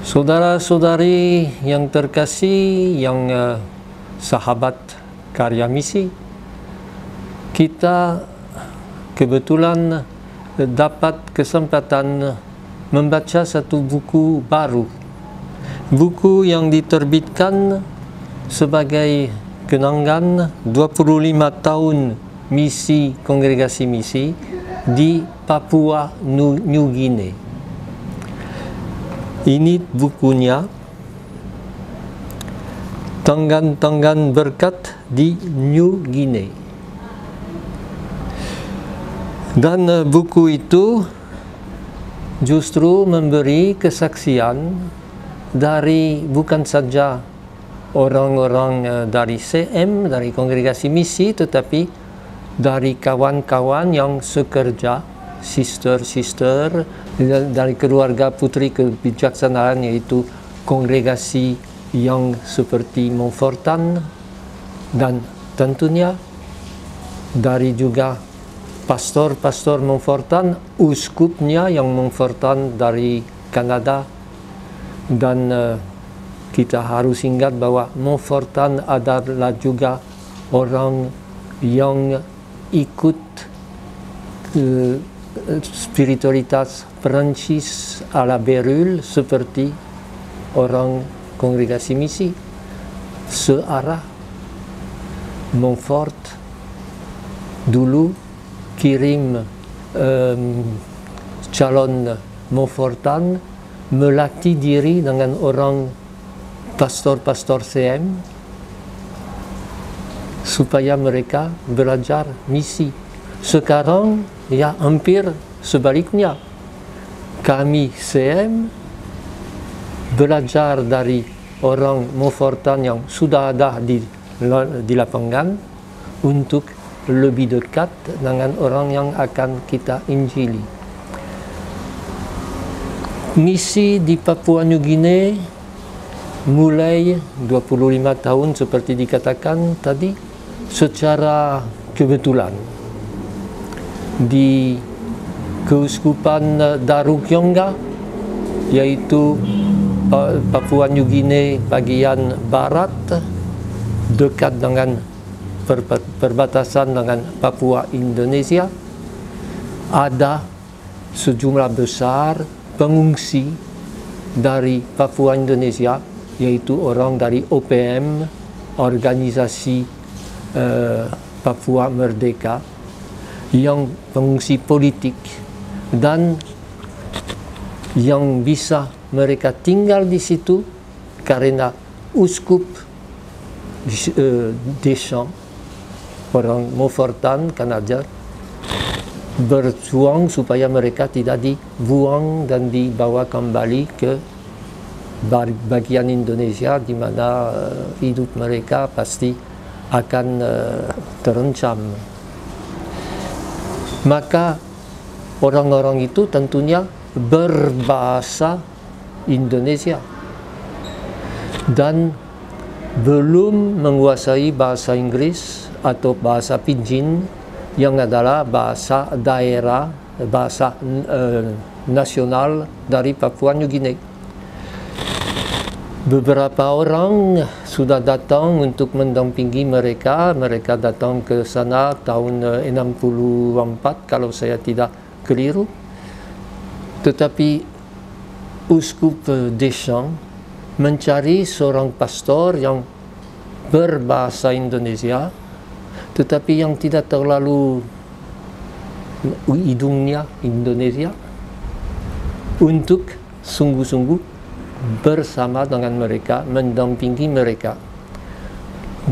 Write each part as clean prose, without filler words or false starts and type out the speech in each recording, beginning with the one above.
Saudara-saudari yang terkasih, yang sahabat karya misi, kita kebetulan dapat kesempatan membaca satu buku baru. Buku yang diterbitkan sebagai kenangan 25 tahun misi kongregasi misi di Papua New Guinea. Ini bukunya, Tanggan-tanggan Berkat di New Guinea. Dan buku itu justru memberi kesaksian dari bukan saja orang-orang dari CM, dari kongregasi misi, tetapi dari kawan-kawan yang sekerja, sister-sister, dari keluarga putri kebijaksanaan, yaitu kongregasi yang seperti Montfortan, dan tentunya dari juga pastor-pastor Montfortan, uskupnya yang Montfortan dari Kanada. Dan kita harus ingat bahwa Montfortan adalah juga orang yang ikut spiritualitas Perancis ala Berulle seperti orang kongregasi misi searah. Montfort dulu kirim calon Montfortan melatih diri dengan orang pastor-pastor CM supaya mereka belajar misi. Sekarang ya hampir sebaliknya. Kami CM belajar dari orang Montfortan yang sudah ada di lapangan untuk lebih dekat dengan orang yang akan kita injili. Misi di Papua New Guinea mulai 25 tahun seperti dikatakan tadi secara kebetulan di Keuskupan Darukyonga, yaitu Papua New Guinea bagian barat dekat dengan perbatasan dengan Papua Indonesia. Ada sejumlah besar pengungsi dari Papua Indonesia, yaitu orang dari OPM, Organisasi Papua Merdeka, yang pengungsi politik, dan yang bisa mereka tinggal di situ karena uskup Deschamps, orang Montfortan Kanada, berjuang supaya mereka tidak dibuang dan dibawa kembali ke bagian Indonesia di mana hidup mereka pasti akan terancam. Maka orang-orang itu tentunya berbahasa Indonesia dan belum menguasai bahasa Inggris atau bahasa Pidgin yang adalah bahasa daerah, bahasa nasional dari Papua New Guinea. Beberapa orang sudah datang untuk mendampingi mereka. Mereka datang ke sana tahun 64 kalau saya tidak keliru. Tetapi Uskup Deschamps mencari seorang pastor yang berbahasa Indonesia, tetapi yang tidak terlalu hidungnya Indonesia, untuk sungguh-sungguh bersama dengan mereka, mendampingi mereka.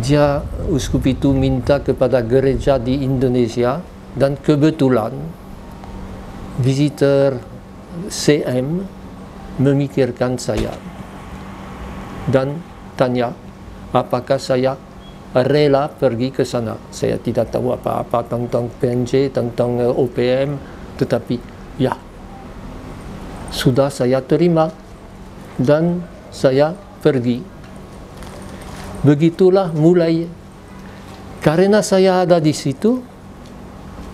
Dia, uskup itu, minta kepada gereja di Indonesia, dan kebetulan visitor CM memikirkan saya dan tanya apakah saya rela pergi ke sana. Saya tidak tahu apa-apa tentang PNJ, tentang OPM, tetapi ya, sudah saya terima dan saya pergi. Begitulah mulai. Karena saya ada di situ,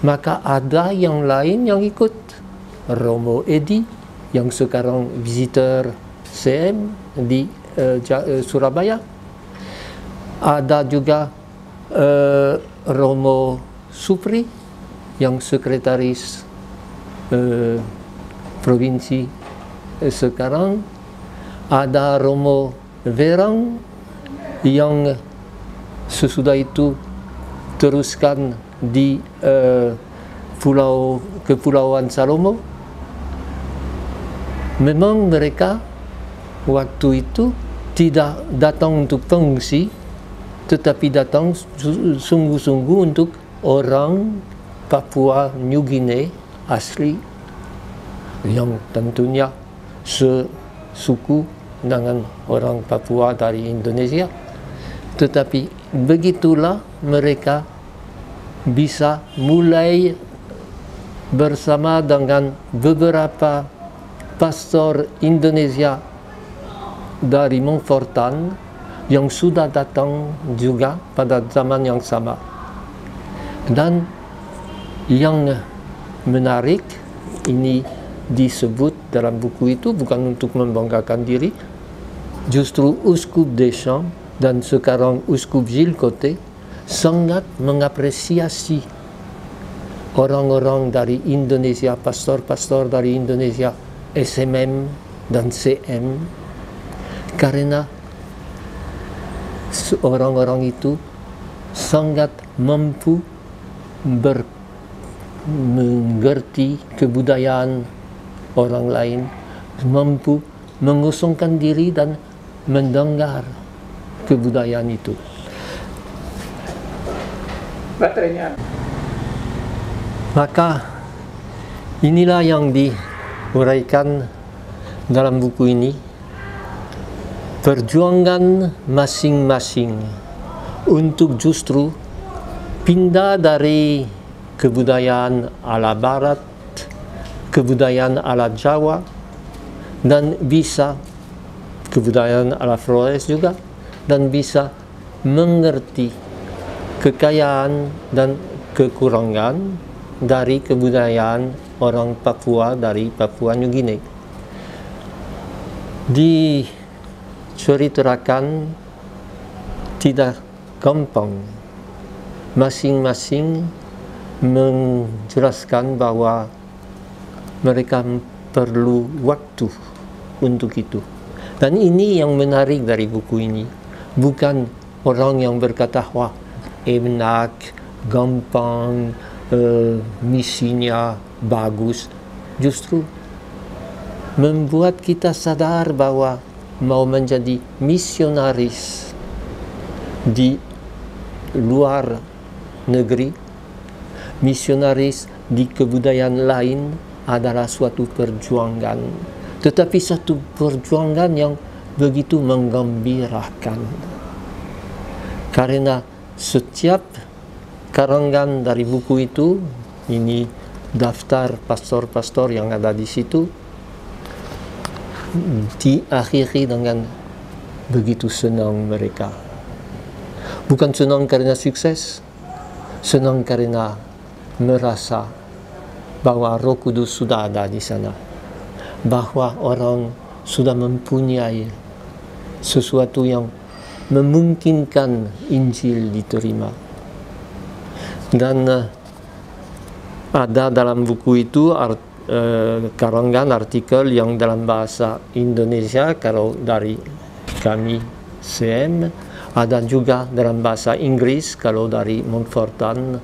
maka ada yang lain yang ikut. Romo Edi yang sekarang visitor CM di Surabaya. Ada juga Romo Supri yang sekretaris provinsi sekarang. Ada Romo Verang yang sesudah itu teruskan di Kepulauan Salomo. Memang mereka waktu itu tidak datang untuk pengungsi, tetapi datang sungguh-sungguh untuk orang Papua New Guinea asli yang tentunya sesuku dengan orang Papua dari Indonesia. Tetapi begitulah mereka bisa mulai bersama dengan beberapa pastor Indonesia dari Montfortan yang sudah datang juga pada zaman yang sama. Dan yang menarik, ini disebut dalam buku itu bukan untuk membanggakan diri, justru Uskup Deschamps dan sekarang Uskup Gilles Côté sangat mengapresiasi orang-orang dari Indonesia, pastor-pastor dari Indonesia, SMM dan CM, karena orang-orang itu sangat mampu mengerti kebudayaan orang lain, mampu mengosongkan diri dan mendengar kebudayaan itu. Baterainya. Maka inilah yang diuraikan dalam buku ini, perjuangan masing-masing untuk justru pindah dari kebudayaan ala Barat, kebudayaan ala Jawa, dan bisa kebudayaan ala Flores juga, dan bisa mengerti kekayaan dan kekurangan dari kebudayaan orang Papua dari Papua New Guinea. Diceritakan tidak gampang, masing-masing menjelaskan bahwa mereka perlu waktu untuk itu. Dan ini yang menarik dari buku ini, bukan orang yang berkata wah enak, gampang, misinya bagus. Justru membuat kita sadar bahwa mau menjadi misionaris di luar negeri, misionaris di kebudayaan lain adalah suatu perjuangan, tetapi satu perjuangan yang begitu menggembirakan, karena setiap karangan dari buku itu, ini daftar pastor-pastor yang ada di situ, diakhiri dengan begitu senang mereka. Bukan senang karena sukses, senang karena merasa bahwa Roh Kudus sudah ada di sana, bahwa orang sudah mempunyai sesuatu yang memungkinkan Injil diterima. Dan ada dalam buku itu karangan artikel yang dalam bahasa Indonesia kalau dari kami CM, ada juga dalam bahasa Inggris kalau dari Montfortan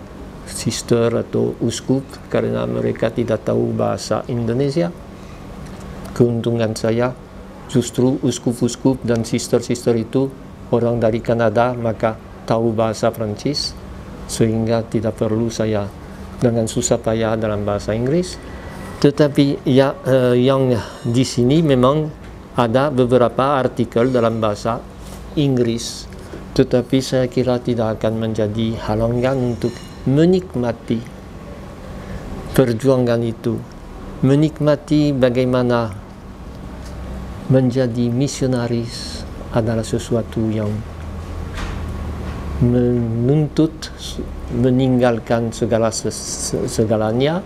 sister atau uskup, karena mereka tidak tahu bahasa Indonesia. Keuntungan saya justru uskup-uskup dan sister-sister itu orang dari Kanada, maka tahu bahasa Prancis, sehingga tidak perlu saya dengan susah payah dalam bahasa Inggris. Tetapi ya, yang di sini memang ada beberapa artikel dalam bahasa Inggris, tetapi saya kira tidak akan menjadi halangan untuk menikmati perjuangan itu, menikmati bagaimana menjadi misionaris adalah sesuatu yang menuntut meninggalkan segalanya,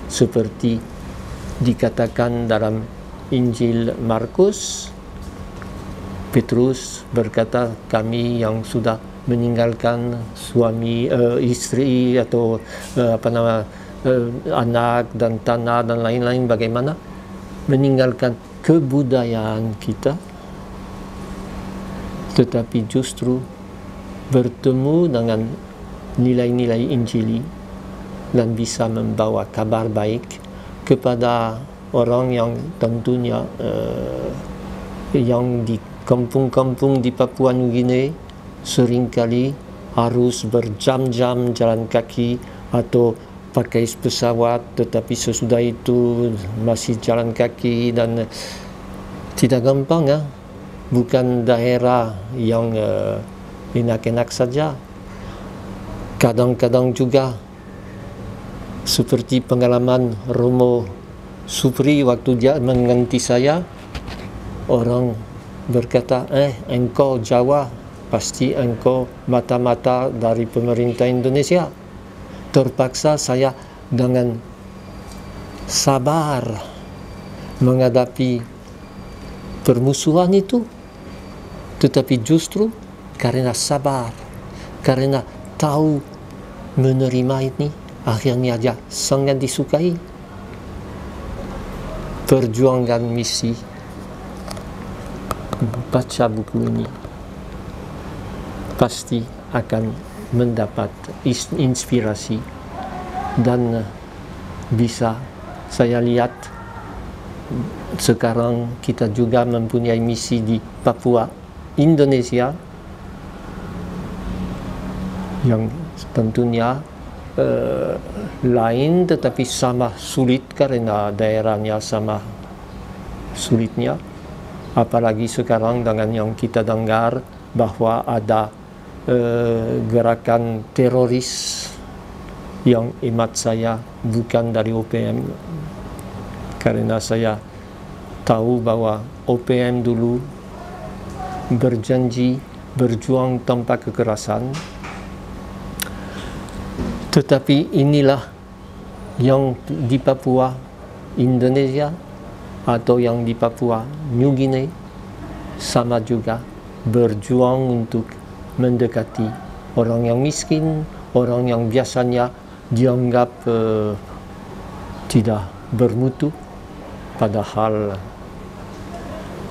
seperti dikatakan dalam Injil Markus, Petrus berkata, kami yang sudah meninggalkan suami, istri atau anak dan tanah dan lain-lain, bagaimana meninggalkan kebudayaan kita, tetapi justru bertemu dengan nilai-nilai Injili dan bisa membawa kabar baik kepada orang yang tentunya yang di kampung-kampung di Papua Nugini seringkali harus berjam-jam jalan kaki atau pakai pesawat, tetapi sesudah itu masih jalan kaki dan tidak gampang ya. Bukan daerah yang enak-enak saja. Kadang-kadang juga seperti pengalaman Romo Supri waktu dia mengganti saya, orang berkata, engkau Jawa, pasti engkau mata-mata dari pemerintah Indonesia. Terpaksa saya dengan sabar menghadapi permusuhan itu, tetapi justru karena sabar, karena tahu menerima ini, akhirnya dia sangat disukai. Perjuangan misi, baca buku ini pasti akan mendapat inspirasi, dan bisa saya lihat sekarang kita juga mempunyai misi di Papua, Indonesia, yang tentunya lain tetapi sama sulit karena daerahnya sama sulitnya. Apalagi sekarang dengan yang kita dengar bahwa ada gerakan teroris yang hemat saya bukan dari OPM, karena saya tahu bahwa OPM dulu berjanji berjuang tanpa kekerasan, tetapi inilah yang di Papua Indonesia atau yang di Papua New Guinea sama juga berjuang untuk mendekati orang yang miskin, orang yang biasanya dianggap tidak bermutu, padahal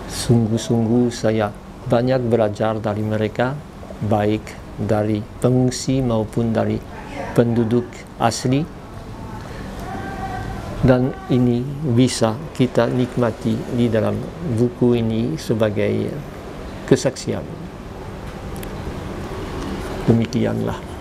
sungguh-sungguh saya banyak belajar dari mereka, baik dari pengungsi maupun dari penduduk asli, dan ini bisa kita nikmati di dalam buku ini sebagai kesaksian. Demikianlah.